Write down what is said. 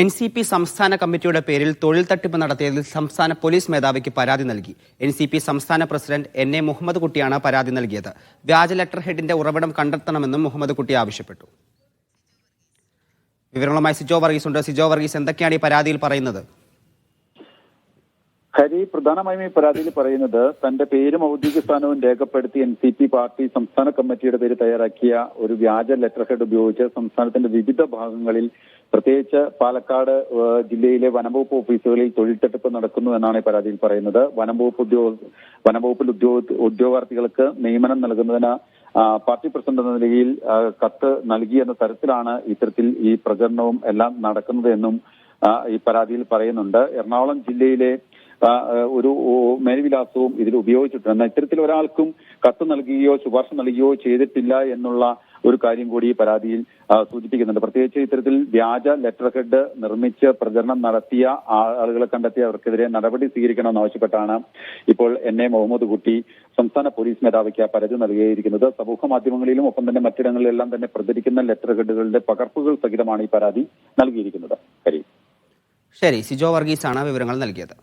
NCP സംസ്ഥാന കമ്മിറ്റിയുടെ പേരിൽ തൊഴിൽ തട്ടിപ്പ് നടത്തിയതിൽ സംസ്ഥാന പോലീസ് മേധാവിക്ക് പരാതി നൽകി. NCP സംസ്ഥാന പ്രസിഡന്റ് NA മുഹമ്മദ് കുട്ടിയാണ് പരാതി നൽകിയത്. വ്യാജ ലെറ്റർ ഹെഡിന്റെ ഉറവിടം കണ്ടെത്തണമെന്നും മുഹമ്മദ് കുട്ടി ആവശ്യപ്പെട്ടു. വിവരങ്ങളുമായി സിജോ വർഗീസ് ഉണ്ട്. സിജോ വർഗീസ്, എന്തൊക്കെയാണ് ഈ പരാതിയിൽ പറയുന്നത്? ഹരി, പ്രധാനമായും ഈ പരാതിയിൽ പറയുന്നത് തന്റെ പേരും ഔദ്യോഗിക സ്ഥാനവും രേഖപ്പെടുത്തി NCP പാർട്ടി സംസ്ഥാന കമ്മിറ്റിയുടെ പേര് തയ്യാറാക്കിയ ഒരു വ്യാജ ലെറ്റർ ഹെഡ് ഉപയോഗിച്ച് സംസ്ഥാനത്തിന്റെ വിവിധ ഭാഗങ്ങളിൽ, പ്രത്യേകിച്ച് പാലക്കാട് ജില്ലയിലെ വനംവകുപ്പ് ഓഫീസുകളിൽ തൊഴിൽ തട്ടിപ്പ് നടക്കുന്നു എന്നാണ് ഈ പരാതിയിൽ പറയുന്നത്. വനംവകുപ്പിൽ ഉദ്യോഗാർത്ഥികൾക്ക് നിയമനം നൽകുന്നതിന് പാർട്ടി പ്രസിഡന്റ് എന്ന നിലയിൽ കത്ത് നൽകി എന്ന തരത്തിലാണ് ഇത്തരത്തിൽ ഈ പ്രചരണവും എല്ലാം നടക്കുന്നത് എന്നും ഈ പരാതിയിൽ പറയുന്നുണ്ട്. എറണാകുളം ജില്ലയിലെ ഒരു മേൽവിലാസവും ഇതിൽ ഉപയോഗിച്ചിട്ടുണ്ട്. എന്നാൽ ഇത്തരത്തിൽ ഒരാൾക്കും കത്ത് നൽകുകയോ ശുപാർശ നൽകുകയോ ചെയ്തിട്ടില്ല എന്നുള്ള ഒരു കാര്യം കൂടി ഈ പരാതിയിൽ സൂചിപ്പിക്കുന്നുണ്ട്. പ്രത്യേകിച്ച് ഇത്തരത്തിൽ വ്യാജ ലെറ്റർ ഹെഡ് നിർമ്മിച്ച് പ്രചരണം നടത്തിയ ആളുകളെ കണ്ടെത്തി അവർക്കെതിരെ നടപടി സ്വീകരിക്കണമെന്നാവശ്യപ്പെട്ടാണ് ഇപ്പോൾ NA മുഹമ്മദ് കുട്ടി സംസ്ഥാന പോലീസ് മേധാവിക്ക് പരാതി നൽകിയിരിക്കുന്നത്. സമൂഹ മാധ്യമങ്ങളിലും ഒപ്പം തന്നെ മറ്റിടങ്ങളിലെല്ലാം തന്നെ പ്രചരിക്കുന്ന ലെറ്റർ ഹെഡുകളുടെ പകർപ്പുകൾ സഹിതമാണ് ഈ പരാതി നൽകിയിരിക്കുന്നത്. ശരി, സിജോ വർഗീസാണ് വിവരങ്ങൾ നൽകിയത്.